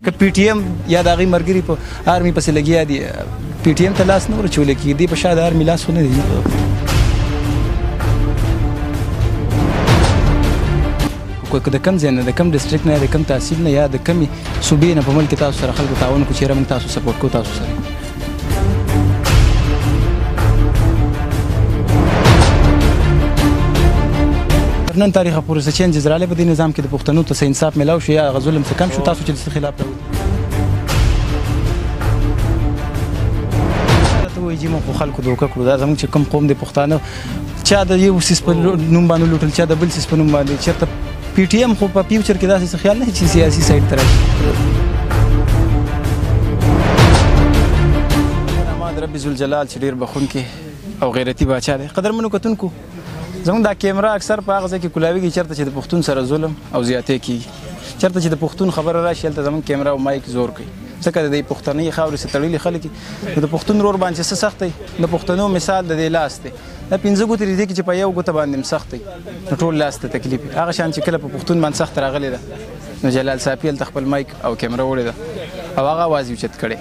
که پی ټی ایم یا د هغې ملګري په آرمي پسې لګیا دي پی ټی ایم ته لاس نه ورچولی کېږي دې په شا د آرمي لاس خو نه دی که د کم ځای نه د کم ډسټرکټ نه یا د کم تحصیل نه یا د کمې صوبې نه په ملک کې تاسو سره خلکو تعاون وکړو چېرې موږ تاسو سپورټ کوو تاسو سره نن تاریخه پورې څه چینجز راغلی په دې نظام کې د پښتنو ته څه انصاف میلاو شو یا هغه ظلم څه کم شو تاسو چې د څه خلاف راوځئ ته وایي چې موږ خو خلکو دوکه کړو دا زموږ چې کوم قوم دی پښتانه چا د یو سیس په نوم باندې لوټل چا د بل سیس په نوم باندې چېرته پی ټي ایم خو په فیوچر کې داسې څه خیال نه چې سیاسي سایډ ته راشي رب ذوالجلال چې ډېر بخښونکی او غیرتي باچا دی قدرمنو کتونکو زموږ دا کیمرا اکثر په هغه ځای کې کولاویږي چېرته چې د پښتون سره ظلم او زیاتې کېږي چېرته چې د پښتون خبره راشي هلته زموږ کیمرا او مایک زور کوي ځکه د دې پښتنۍ خاورې څخه تړلي خلک د پښتون رور باندې څه سخت دی د پښتنو مثال د دې لاس دی دا 5 ګوتې دي چې په یو ګوته باندې هم سخت دی نو ټول لاس ته تکلیف هغه شان چې کله په پښتون باندې سخت راغلی ده نو جلال صافي هلته خپل مایک او کیمرا وړې ده او هغه اواز یې اوچت کړی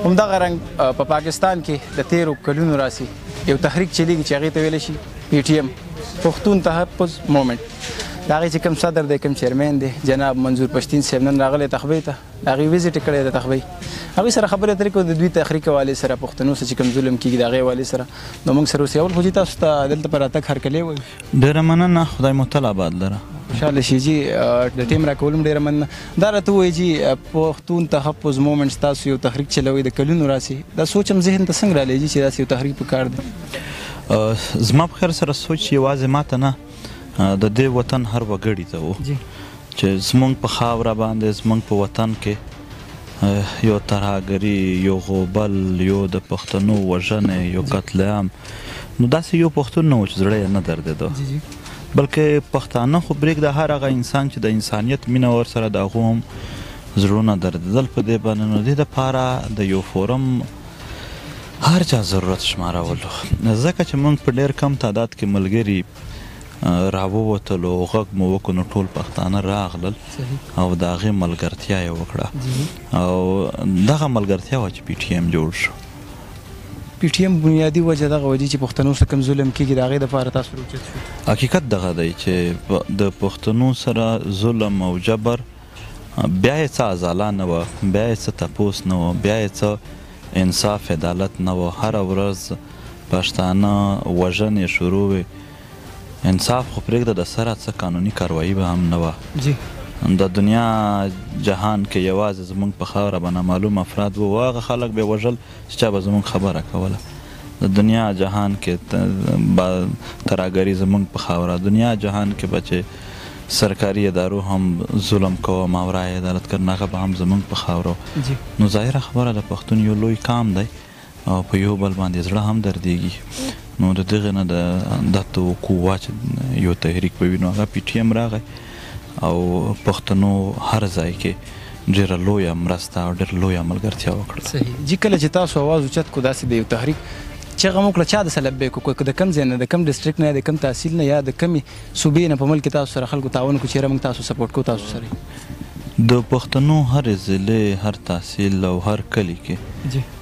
همدغه رنګ په پاکستان کې د 13 کلونو راسي یو تحریک چلیږي چې هغې ته ویلی شي پی ټي ایم پښتون تحفظ مومنټ د هغې چې کوم صدر دی کوم چیرمین دی جناب منظور پشتین صاحب نن راغلی تخبۍ ته هغې ویزټ یې کړی د تخبۍ هغوی سره خبرې اترې کوو د دوی تحریک حوالې سره پښتنو سره چې کوم ظلم کېږي د هغې حوالې سره نو موږ سره اوسئ اول خو جي تاسو ته دلته په راتګ هرکلی وایو ډېره مننه خدای مو تل آباد لره خوشحاله شي جي د ټیم راکول هم ډېره مننه دا راته ووایي جي پښتون تحفظ مومنټ تاسو یو تحریک چلوئ د کلونو راسي دا سوچ هم ذهن ته څنګه رالی جي چې داسې یو تحریک پکار دی زما په خیر سره سوچ یوازې ماته نه د دې وطن هر وګړي ته و چې زموږ په خاوره باندې زموږ په وطن کې یو ترهګري یو غوبل یو د پښتنو وژنې یو قتل عام نو داسې یو پښتون نه و چې زړه یې نه دردېده بلکې پښتانه خو پرېږده هر هغه انسان چې د انسانیت مینه ورسره د هغو هم زړونه دردېدل په دې باندې نو دې دپاره د یو فورم هر چا ضرورت شمارولو ځکه چې موږ په ډېر کم تعداد کې ملګري راووتلو غږ مو وکړو نو ټول پښتانه راغلل او د هغې ملګرتیا یې وکړه او دغه ملګرتیا وه چې پی ټي ایم جوړ شو پی ټي ایم بنیادي وجه دغه وجې چې پښتنو سره کوم ظلم کېږي د هغې دپاره تاسو راوچت شو حقیقت دغه دی چې د پښتنو سره ظلم او جبر بیا یې څه ازاله نه وه بیا یې څه تپوس نه وه بیا یې څه انصاف عدالت نه وه هره ورځ پښتانه وژنې شروع وې انصاف خو پرېږده د سره څه قانوني کاروایي به هم نه وه د دنیا جهان کې یوازې زموږ په خاوره به نامعلوم افراد وو هغه خلک به یې وژل چې چا به زموږ خبره کوله د دنیا جهان کې ترهګري زموږ په خاوره دنیا جهان کې به چې سرکاري ادارو هم ظلم کوه ماورای عدالت کړن هغه به هم زموږ په خاوره نو ظاهره خبره د پښتون یو لوی کام دی او په یو بل باندې زړه هم دردېږي نو د دغې نه د توقع چې یو تحریک به وي نو هغه پی ټي ایم راغی او پښتنو هر ځای کې ډېره لویه مرسته او ډېره لویه ملګرتیا وکړه صحیح جي کله چې تاسو اواز اوچت کړو داسې د یو تحریک چغه مو کړه چا د لبیک وکړو د کم ځای نه د کم ډسټرکټ نه د کم تحصیل نه یا د کمې صوبې نه په ملک کې تاسو سره خلکو تعاون وکړو چېرې موږ تاسو سپورټ کوو تاسو سره د پښتنو هر ضلع هر تحصیل او هر کلي کې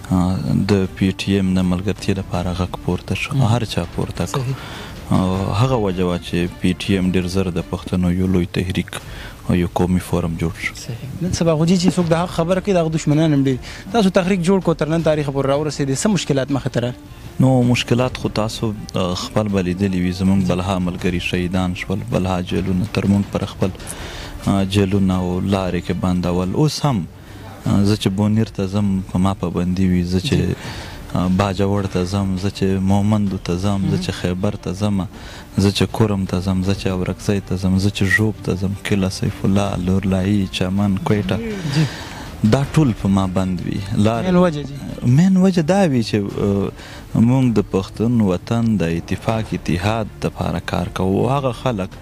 د پی ټي ایم نه ملګرتیا لپاره غږ پورته شو هر چا پورته کړو هغه وجه وه چې پی ټي ایم ډېر زر د پښتنو یو لوی تحریک او یو قومي فورم جوړ شو نن سبا خو چې څوک د حق خبره کوي د هغه دښمنان هم ډېر تاسو تحریک جوړ کړو تر نن تاریخه پورې راورسېدې څه مشکلات مخې ته راغلي نو مشکلات خو تاسو خپل به لیدلي وي زموږ بلها ملګري شهیدان شول بلها جیلونه تر موږ پر خپل جیلونه او لارې کې بندول اوس هم زه چې بونیر ته ځم په ما پابندي وي زه چې باجوړ ته ځم زه چې مومندو ته ځم زه چې خیبر ته ځم زه چې کورم ته ځم زه چې اورکزۍ ته ځم زه چې ژوب ته ځم کله سیف الله لورلايي چمن کویټه دا ټول په ما بند وي مین وجه دا وي چې موږ د پښتون وطن د اتفاق اتحاد دپاره کار کوو هغه خلک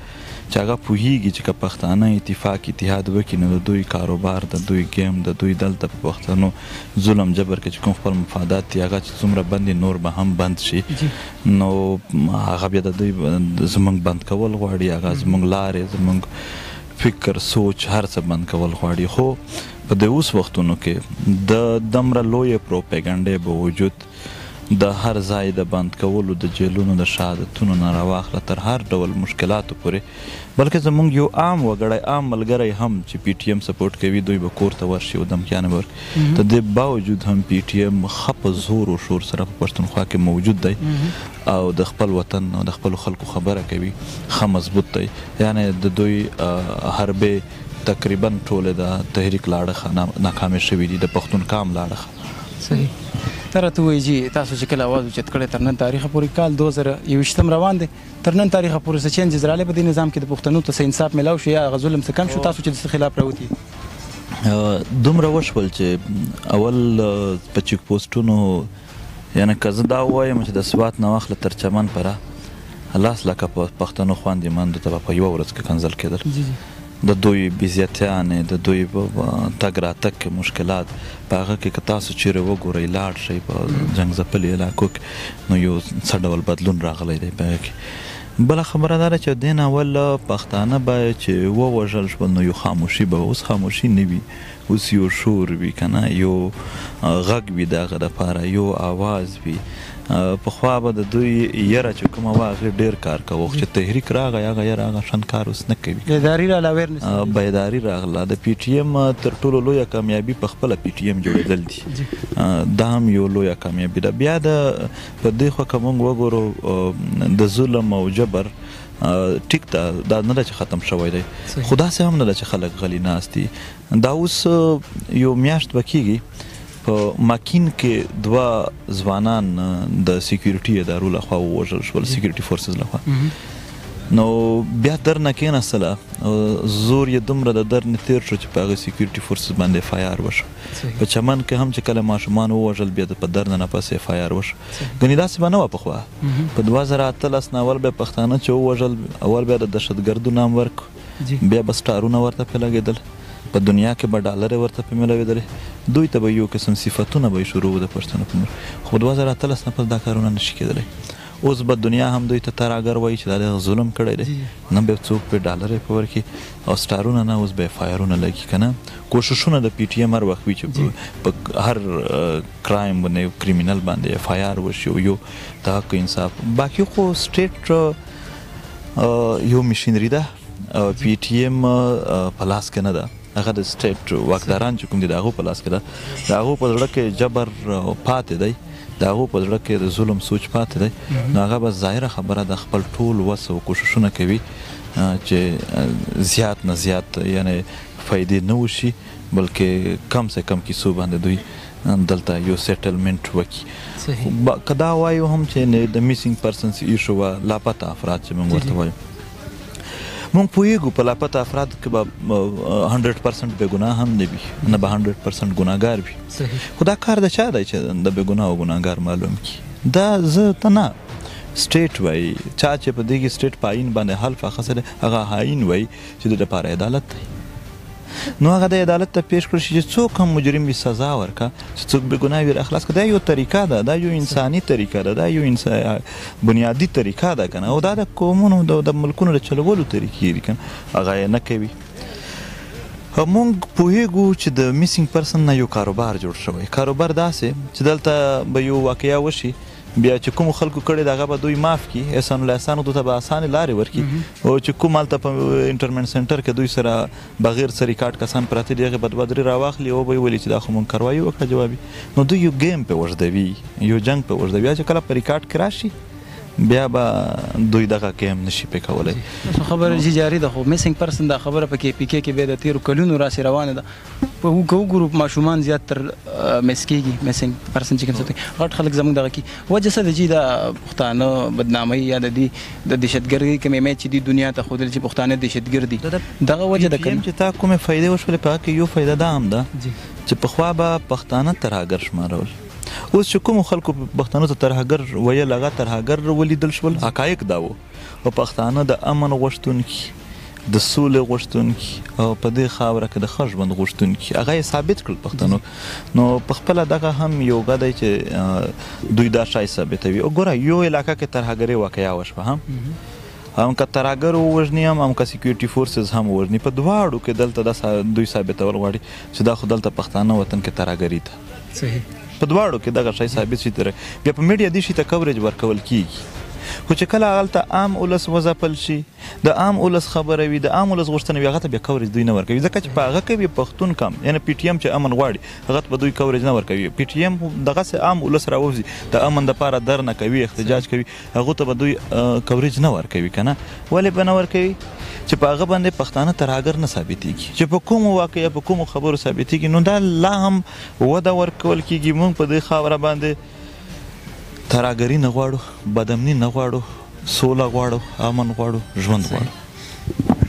چې هغه پوهیږي چې که پښتانه اتفاق اتحاد وکړي نو د دوی کاروبار د دوی گیم د دوی دلته په پښتنو ظلم جبر کې چې کوم خپل مفادات دي هغه چې څومره بند نور به هم بند شي نو هغه بیا د دوی زموږ بند کول غواړي هغه زموږ لارې زموږ فکر سوچ هر څه بند کول غواړي. خو په د اوس وختونو کې د دمره لویه پروپیګنډې به وجود د هر ځای د بند کولو د جیلونو د شهادتونو نه راواخله تر هر ډول مشکلاتو پورې، بلکې زمونږ یو عام وګړی عام ملګری هم چې پی ټي ایم سپورټ کوي دوی به کور ته ورشي او دمکیانې به ورکړي. د دې باوجود هم پی ټي ایم ښه په زور و شور سره په پښتونخوا کې موجود دی او د خپل وطن او د خپلو خلکو خبره کوي، ښه مضبوط دی. یعنې د دوی حربې تقریبا ټولې د تحریک لاړخه ناکامې شوي دي، د پښتون کام لاړخه. صحیح. ته راته ووایي چې تاسو چې کله اواز اوچت کړی تر نن تاریخه پورې کال 2021 روان دی، تر نن تاریخه پورې څه چینجز راغلی په دې نظام کې د پښتنو ته څه انصاف میلاو شو یا هغه ظلم څه کم شو تاسو چې د څه خلاف راوتي؟ دومره وشول چې اول په چیک پوسټونو، یعنې که زه دا ووایم چې د سوات نه واخله تر چمن پره لاس لکه پښتنو خویندې میندو ته به په یوه ورځ کې کنځل کېدل. د دوی بیزیتیانې، د دوی تګ راتګ مشکلات په هغه کې که تاسو چیرې وګورئ لاړ شئ په جنګ ځپلي علاقو کې نو یو څه ډول بدلون راغلی دی په هغه کې. بله خبره دا ده چې دین اول پښتانه به چې ووژل شول نو یو خاموشي به، اوس خاموشي نه وي، اوس یو شور وي که نه، یو غږ وي د هغه دپاره، یو آواز وي. پخوا به د دوی یره چې کومه وه هغې ډېر کار کوو، چې تحریک راغی هغه یره هغه شان کار اوس نه کوي. بیداري راغله. د پی ټي ایم تر ټولو لویه کامیابي په خپله پی ټي ایم جوړېدل دي، دا هم یو لویه کامیابي ده. بیا د په دې خوا که موږ وګورو د ظلم او جبر ټیک ده، دا نه ده چې ختم شوی دی، خو داسې هم نه ده چې خلک غلي ناست دي. دا اوس یو میاشت به کېږي په ماکین کې دوه ځوانان د سیکیورټي ادارو لخوا ووژل شول، سیکیورټي فورسز لخوا. نو بیا در نه کېناستله، زور یې دومره د در نه تېر شو چې په هغه سیکیورټي فورسز باندې اف آی آر وشو. په چمن کې هم چې کله ماشومان ووژل بیا په در نه پس اف آی آر وشو. ګنې داسې به نه وه پخوا. په 2018 نه اول بیا پښتانه چې ووژل، اول بیا د دهشتګردو نام ورکړو، بیا به سټارونه ورته پرې لګېدل، په دنیا کې به ډالرې ورته پرې میلاوېدلې، دوی ته به یو قسم صفتونه به یې شروع وو د پښتنو په مور. خو 2018 نه پس دا کارونه نشي کېدلی. اوس به دنیا هم دوی ته تراګر وایي چې دا د ظلم کړی دی، نه به څوک پرې ډالرې په ورکړي او سټارونه نه، اوس به اف آی آرونه لګي که نه. کوششونه د پی ټي ایم هر وخت وي چې په هر کرایم باندې کریمینل باندې اف آی آر وشي او یو د حق انصاف. باقي خو سټیټ یو مشینري ده، پی ټي ایم په لاس کې نه ده، هغه د سټیټ واکداران چې کوم دي د هغو په لاس کې ده. د هغو په زړه کې جبر پاتې دی، د هغو په زړه کې د ظلم سوچ پاتې دی. نو هغه به ظاهره خبره د خپل ټول وس او کوششونه کوي چې زیات نه زیات یعنې فایدې نه وشي، بلکې کم سے کم کیسو باندې دوی دلته یو سیټلمنټ وکړي. که دا وایو هم چې د میسینګ پرسنز ایشو وه، لاپته افراد چې موږ ورته وایو، مونږ پوهېږو په لاپته افراد کې به 100% بې ګناه هم نه وي، نه به 100% ګناهګار وي. خو دا کار د چا دی چې د بې ګناه او ګناهګار معلوم کړي؟ دا زه ته نه، سټیټ وایي. چا چې په دې کې سټیټ په آیین باندې حلف اخیستی هغه آیین وایي چې د لپاره عدالت دی. نو هغه د عدالت ته پیش کړل شي چې څوک هم مجرم وي سزا ورکړه، چې څوک بې ګناه وي راخلاص کړه. دا یو طریقه ده، دا یو انساني طریقه ده، دا یو بنیادي طریقه ده که نه، او دا د قومونو د ملکونو د چلولو طریقې دي که نه، هغه یې نه کوي. موږ پوهېږو چې د میسینګ پرسن نه یو کاروبار جوړ شوی. کاروبار داسې چې دلته به یو واقعه وشي، بیا چې کوم خلکو کړی د هغه به دوی معاف کړي، احسان الاحسان دوی ته به اسانې لارې ورکړي، او چې کوم هلته په انټرمنټ سنټر کې دوی سره بغیر څه ریکارډ کسان پراته دي هغې به دوه درې راواخلي او به یې ولي چې دا خو مونږ کاروایي وکړه جوابي. نو دوی یو گیم پې وژدوي، یو جنګ پې وژدوي. چې کله په ریکارډ کې راشي بیا به دوی دغه گیم نشي پې کولی. خبره چې جاري ده، خو میسینګ پرسن دا خبره په کې پی کې بیا د تېرو کلونو راسې روانه ده. په وګورو ماشومان زیات تر مس کېږي، میسینګ پرسن چې کوم څه غټ خلک زموږ دغه کې وجه څه ده چې د پښتانه بدنامۍ یا د دې د دهشتګردۍ کوم امیج چې دي دنیا ته ښودل چې پښتانه دهشتګرد دي، دغه وجه ده که نه؟ چې تا کومې فایدې وشولې په هغه کې یو فایده دا هم ده چې پخوا به پښتانه ترهګر شمارول. اوس چې کومو خلکو پښتنو ته ترهګر ویل هغه ترهګر ولیدل شول. حقایق دا وو، او پښتانه د امن غوښتونکي، د سولې غوښتونکي او په دې خاوره کې د ښه ژوند غوښتونکي، هغه یې ثابت کړل پښتنو. نو پخپله دغه هم یو دی چې دوی دا شی ثابتوي. او ګوره یو علاقه کې ترهګرۍ واقعه وشوه هم، هم که ترهګر ووژني هم که سیکیورټي فورسز هم ووژني په دواړو کې دلته دا دوی ثابتول غواړي چې دا خو دلته پښتانه وطن کې ترهګري ده صحیح په دواړو کې دغه شی ثابت شي بیا په میډیا دې شي ته کوریج ورکول کیږي خو چې کله هغلته عام ولس وځپل شي د عام ولس خبره وي د عام ولس غوښتنه وي هغه ته بیا کوریج دوی نه ورکوي ځکه چې په هغه کې بیا پښتون کم یعنې پی ټي ایم چې امن غواړي هغه ته به دوی کوریج نه ورکوي پی ټي ایم دغسې عام ولس راوځي د امن دپاره در نه کوي احتجاج کوي هغو ته به دوی کوریج نه ورکوي که نه ولې به نه ورکوي چې په هغه باندې پښتانه ترهګر نه ثابتېږي چې په کومو واقعه په کومو خبرو ثابتېږي نو دا لا هم وده ورکول کېږي موږ په دې خاوره باندې ترهګري نه غواړو بدامني نه غواړو سوله غواړو امن غواړو ژوند غواړو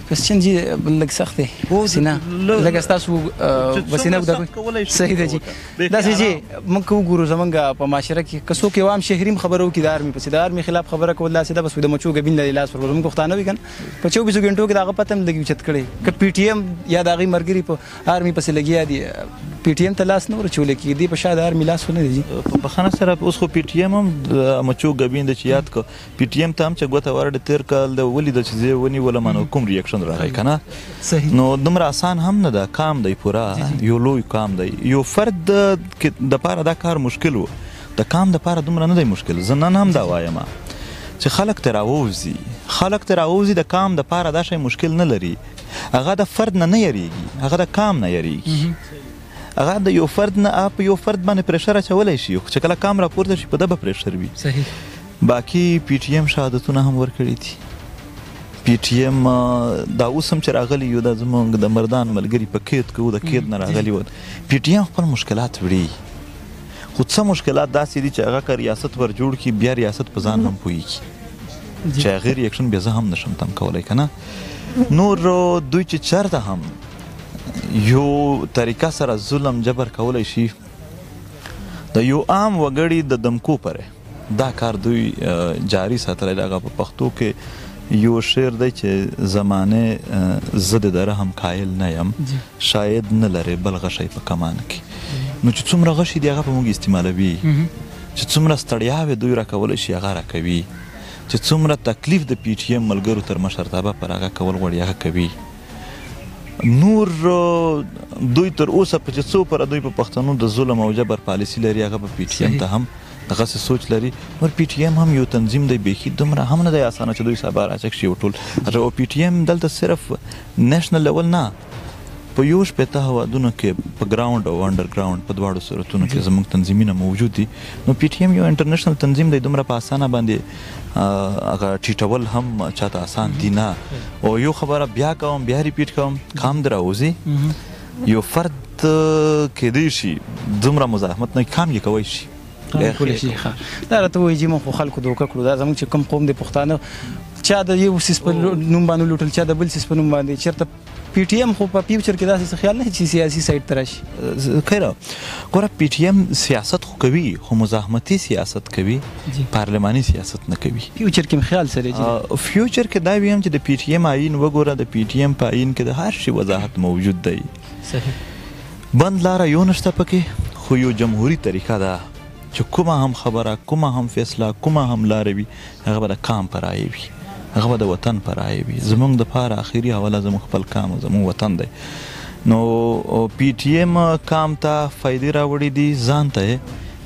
پشتین جی لږ سخت دی سینه لږ ستاسو وسینه وګورئ صحیح ده جی داسې جی موږ که وګورو زمونږ په معاشره کې که څوک یو عام شهري هم خبره وکړي د آرمي پسې د آرمي خلاف خبره کول داسې ده بس د مچو ګبین لري لاس ورکول موږ پښتانه وي که نه په 24 غنټو کې د هغه پته هم لږ اوچت کړی که پی ټي ایم یا د هغې ملګري په آرمي پسې لګیا دي پی ټي ایم ته لاس نه ورچولی کېږي دې په شا د آرمي لاس ونه دی جي په بخښنه سره اوس خو پی ټي ایم هم د مچو ګبین د چې یاد کړه پی ټي ایم ته هم چې ګوته ورډه تېر کال د ولیده چې زه ونیولم نو کوم ریاکشن راغی که نه صحیح نو دومره آسان هم نه ده کام دی پوره یو لوی کام دی یو فرد دپاره دا کار مشکل و د کام دپاره دومره نه دی مشکل زه نن هم دا وایم چې خلک ترې راووځي د کام دپاره دا شی مشکل نه لري هغه د فرد نه یریږي هغه د کام نه یریږي هغه د یو فرد نه په یو فرد باندې پریشر اچولی شي چې کله کام راپورته شي په ده به پریشر وي صحیح باقي پی ټي ایم شهادتونه هم ورکړي دي پی ټي ایم دا اوس هم چې راغلی یو دا زموږ د مردان ملګري په قید کې و د قید نه راغلي و پی ټي ایم خپل مشکلات وړي خو څه مشکلات داسې دي چې هغه که ریاست ور جوړ کړي بیا ریاست په ځان هم پوهېږي چې هغې ریاکشن بیا زه هم نشم تم کولی که نه نور دوی چې چېرته هم یو طریقه سره ظلم جبر کولی شي د یو عام وګړي د دمکو پرې دا کار دوی جاري ساتلی دی هغه په پښتو کې یو شعر دی چې زمانه زه د رحم قایل نه یم شاید نه لرې بل غشی په کمان کې نو چې څومره غشي دی هغه په موږ استعمالوي چې څومره ستړیاوې دوی راکولی شي هغه راکوي چې څومره تکلیف د پی ټي ایم ملګرو تر مشرتابه پر هغه کول غواړي هغه کوي نور دوی تر اوسه په چې څو پره دوی په پښتنو د ظلم او جبر پالیسي لري هغه په پی ټي ایم ته هم دغسې سوچ لري نور پی ټي ایم هم یو تنظیم دی بیخي دومره هم نه دی اسانه چې دوی سبا راچک شي یو ټول او پی ټي ایم دلته صرف نیشنل لیول نه په یو شپېته هوادونو کې په ګراونډ او انډر ګراونډ په دواړو صورتونو کې زموږ تنظیمونه موجود دي نو پی ټي ایم یو انټرنیشنل تنظیم دی دومره په اسانه باندې هغه ټیټول هم چاته آسان دي نه او یو خبره بیا کوم بیا ریپیټ کوم کام در راوځي یو فرد کېدی شي دومره مزاحمت نه کام یې کوی شي کولی شي دا راته وایي چې موږ خو خلکو دوکه کړو دا زموږ چې کوم قوم دی پښتانه چا د یو سیس په نوم باندې لوټل چا د بل سیس په نوم باندې چېرته پی ټي ایم خو په فیوچر کې داسې څه خیال نه چې سیاسي سایډ ته راشي خیره ګوره پی ټي ایم سیاست خو کوي خو مزاحمتي سیاست کوي پارلماني سیاست نه کوي فیوچر کې هم خیال سره فیوچر کې دا ویم چې د پی ټي ایم آیین وګوره د پی ټي ایم په آیین کې د هر شي وضاحت موجود دی صحیح بند لاره یو نشته پکې خو یو جمهوري طریقه ده چې کومه هم خبره کومه هم فیصله کومه هم لاره وي هغه به د کام په رایې وي هغه به د وطن په رایې وي زموږ دپاره اخري حواله زموږ خپل کام او زموږ وطن دی نو پی ټي ایم کام ته فایدې راوړي دي ځان ته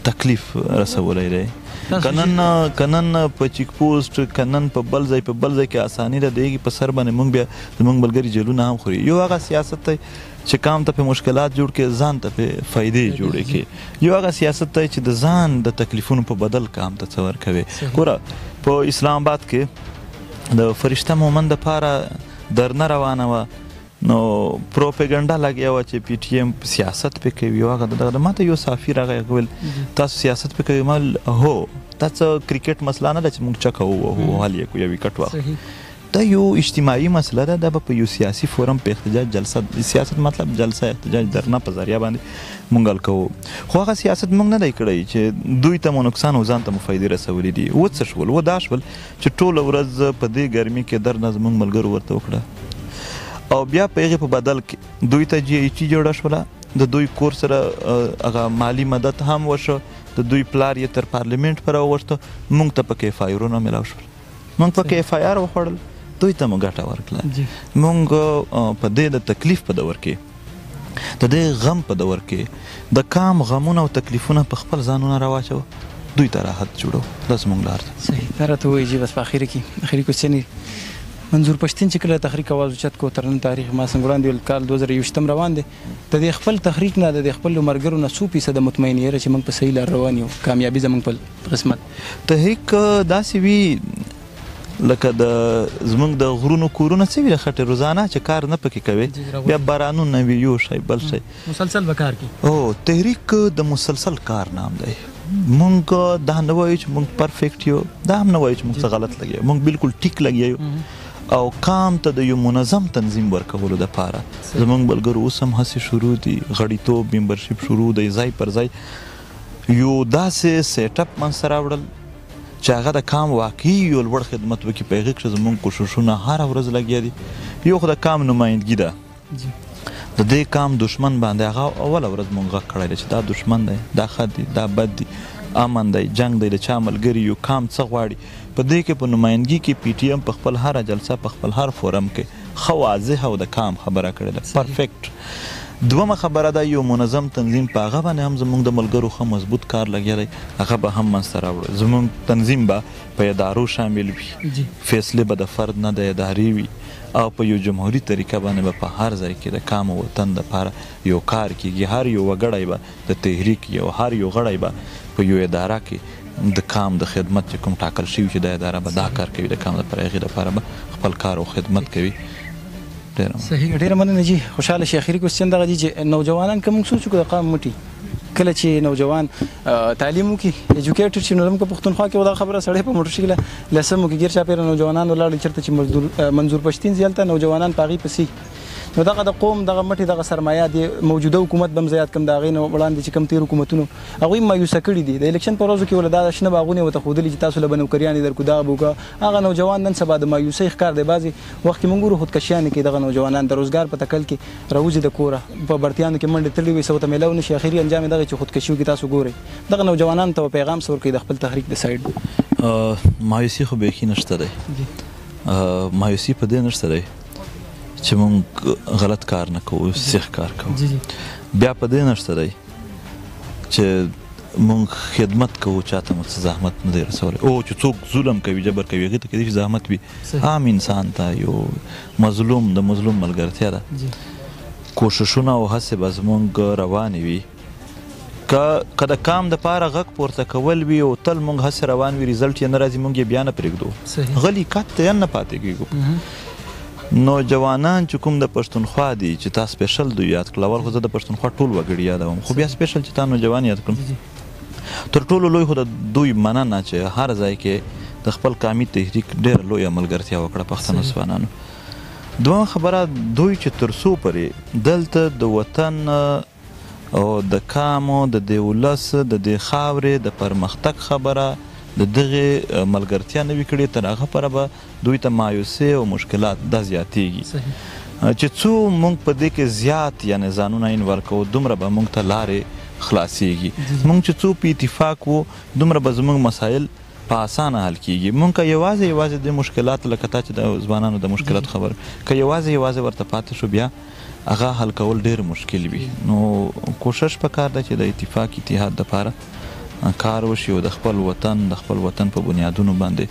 تکلیف رسولی دی کنن په چیک پوسټ کنن په بل ځای کې اساني ده دیږي په سر باندې موږ بیا زموږ ملګري جیلونه هم خوري یو هغه سیاست دی چې کام ته په مشکلات جوړ کې ځان ته په فایدې جوړې کې یو هغه سیاست دی چې د ځان د تکلیفونو په بدل کام ته څه ورکوي ګوره په اسلام آباد کې د فرشته مومن دپاره درنه روانه وه نو پروپیګنډا لګیا وه چې پی ټي ایم سیاست پې کوي هغه دغه ما ته یو صافي راغی ویل تاسو سیاست پې کوئ ما هو دا څه کرکټ مسله نه ده چې موږ چکه ووهو حل یې کړو یا وکټ واخلو دا یو اجتماعي مسله ده دا به په یو سیاسي فورم په احتجاج جلسه سیاست مطلب جلسه احتجاج درنه په ذریعه باندې مونږ حل کوو خو هغه سیاست مونږ نه دی کړی چې دوی ته مو نقصان او ځان ته مو فایدې رسولي دي څه شول دا شول چې ټوله ورځ په دې ګرمي کې درنه زموږ ملګرو ورته وکړه او بیا په هغې په بدل کې دوی ته جی ایچ جوړه شوله د دوی کور سره هغه مالي مدد هم وشو د دوی پلار یې تر پارلیمنټ په راوغوښته مونږ ته پکې اف آی آرونه میلاو شول مونږ پکې اف آی آر وخوړل دوی ته مو ګټه ورکړه. موږ په دې د تکلیف په دور کې د دې غم په دور کې د کام غمونه او تکلیفونه په خپل ځانونه راواچو، دوی ته راحت جوړو. دا زموږ لار ده. صحیح. دا راته وایي چې بس په اخر کې کوشنې منظور پښتین چې کله تحریک आवाज اوچت کو تر نن تاریخ ما څنګه وړاندې کال 2020 روان دي، د دې خپل تحریک نه د خپل مرګرو نه 100% مطمئن یې چې موږ په صحیح لار روان یو، کامیابی زموږ په قسمت. تحریک داسې وي لکه د زموږ د غرونو کورونه څه وي، د خټې روزانه چې کار نه پکې کوي، بیا بارانونه وي، یو شی بل شی مسلسل به کار کوي. او تحریک د مسلسل کار نام دی. مونږ دا نه وایو چې مونږ پرفیکټ یو، دا هم نه وایو چې مونږ څه غلط لګیو، مونږ بالکل ټیک لګیو. او کام ته د یو منظم تنظیم ورکولو دپاره زموږ ملګرو اوس هم هڅې شروع دي، غړیتوب ممبرشپ شروع دی، ځای پر ځای یو داسې سیټ اپ منځته راوړل چې هغه د کام واقعي یو لوړ خدمت وکړي. په هغې کښې زموږ کوششونه هره ورځ لګیا دي. یو خو د کام نمایندګي ده، د دې کام دشمن باندې هغه اوله ورځ مونږ غږ کړی دی چې دا دشمن دی، دا ښه دی، دا بد دی، امن دی، جنگ دی، د چا ملګري یو، کام څه غواړي. په دې کې په نمایندګي کې پی ټي ایم په خپل هره جلسه په خپل هر فورم کې ښه واضح او د کام خبره کړې ده، پرفیکټ. دومه خبره ده یو منظم تنظیم، په هغه باندې هم زموږ د ملګرو ښه مضبوط کار لګیا دی، هغه به هم منځته راوړو. زموږ تنظیم به په ادارو شامل وي، فیصلې به د فرد نه د ادارې وي، او په یو جمهوري طریقه باندې به په هر ځای کې د کام وطن دپاره یو کار کیږي. هر یو وګړی به د تحریک یو، هر یو غړی به په یو اداره کې د کام د خدمت چې کوم ټاکل شوي چې دا اداره به دا کار کوي، د کام دپاره هغې دپاره به خپل کار او خدمت کوي. صحیح. ډېره مننه جي. خوشحاله شي. اخري کوېسچن دغه دي چې نوجوانان که موږ سوچ وکړو د قام مټي کله چې نوجوان تعلیم وکړي، ایجوکیټډ شي، نو زموږ په پښتونخوا کې دا خبره سړی په موټرسایکله لسم وکړي، ګیر چاپېره نوجوانان ولاړ چېرته چې منظور پښتین ځي هلته نوجوانان په هغې پسې. نو دغه د قوم دغه مټې دغه سرمایه د موجوده حکومت به هم زیات کم، د هغې نه وړاندې چې کم تېر حکومتونو هغوی مایوسه کړي دي. د الیکشن په ورځو کې ولې دا شنه باغونه ورته ښودلي چې تاسو له به نوکریانې درکړو، دغه به وکړه. هغه نوجوان نن سبا د مایوسۍ ښکار دی. بعضې وخت کې موږ ګورو خودکشیانې کوي دغه نوجوانان، د روزګار په تکل کې راوځي د کوره، په برتیانو کې منډې تړلې وي، څه ورته میلاو نه شي، اخري انجام یې دغه چې خودکشي وکړي. تاسو ګورئ دغه نوجوانانو ته پیغام څه ورکوي د خپل تحریک د سایډ؟ مایوسي خو بیخي نشته دی. مایوسي په دې نشته دی چې مونږ غلط کار نه کوو، صحیح کار کوو. بیا په دې نشته دی چې مونږ خدمت کوو، چاته مو څه زحمت نه دی رسولی. او چې څوک ظلم کوي، جبر کوي، هغې ته کیدای شي زحمت وي. عام انسان ته یو مظلوم د مظلوم ملګرتیا ده. کوششونه او هڅې به زمونږ روانې وي. که د کام دپاره غږ پورته کول وي او تل مونږ هڅې روان وي، ریزلټ یې نه راځي، مونږ یې بیا نه پرېږدو، غلي کات ته یې نه پاتې کېږو. نوجوانان چې کوم د پښتونخوا دي چې تا سپیشل دوی یاد کړل، اول خو زه د پښتونخوا ټول وګړي یادوم، خو بیا سپیشل چې تا نوجوان یاد کړم. تر ټولو لوی خو د دوی مننه چې هر ځای کې د خپل قامي تحریک ډېره لویه ملګرتیا وکړه پښتنو ځوانانو. دویمه خبره، دوی چې تر څو پورې دلته د وطن او د کامو د دې ولس د دې خاورې د پرمختګ خبره د دغه ملګرتیا نه وي کړې، تر هغه پره به دوی ته مایوسۍ او مشکلات دا زیاتېږي. چې څو موږ په دې کې زیات یعنې ځانونه انوالو کوو، دومره به موږ ته لارې خلاصېږي. موږ چې څو په اتفاق وو، دومره به زموږ مسایل په اسانه حل کېږي. موږ که یوازې د مشکلات لکه تا چې د ځوانانو د مشکلاتو خبر، که یوازې ورته پاتې شو، بیا هغه حل کول ډېر مشکل وي. نو کوشش پکار ده چې د اتفاق اتحاد دپاره کار وشي او د خپل وطن په بنیادونو باندې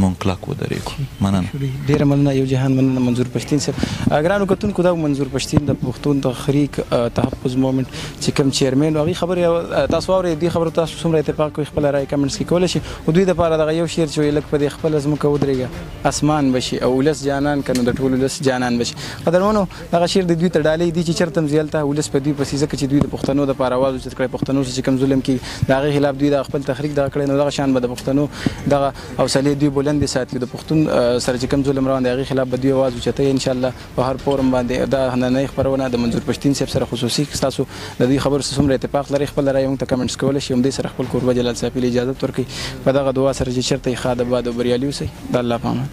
مونږ کلک ودرېږو. مننه. ډېره مننه یو جهان. مننه منظور پښتین صاحب. ګرانو کتونکو، دا منظور پښتین د پښتون تحریک تحفظ مومنټ چې کوم چیرمن، هغې خبرې تاسو واورئ. دې خبرو تاسو څومره اتفاق کوئ، خپله رایې کمنټس کې کولی شي. او دوی دپاره دغه یو شعر چې وایي لږ په دې خپله ځمکه ودرېږه، اسمان بشي او ولس جانان که نو د ټول ولس جانان بشي. قدرمنو، دغه شعر د دوی ته ډالۍ دي چې چېرته هم ځي هلته ولس په دوی پسې، ځکه چې دوی د پښتنو دپاره آواز اوچت کړی، پښتنو چې کوم ظلم کوي د هغې خلاف دوی د خپل تحریک دغه کړی. نو دغه شان به د پښتنو دغه حوصلې دوی بلندې ساتي، د پښتون سره چې کوم ظلم روان دی هغې خلاف به دوی آواز اوچتوي. انشاءالله په هر فورم باندې دا نننۍ خپرونه د منظور پښتین صاحب سره خصوصي، تاسو د دې خبرو سره څومره اتفاق لرئ، خپله رایه موږ ته کمنټس کولی شئ. همدې سره خپل کوربه جلال صافي له اجازت ورکوي په دغه دعا سره چې چېرته یې ښاد آباد او بریالي اوسئ. د الله په امان.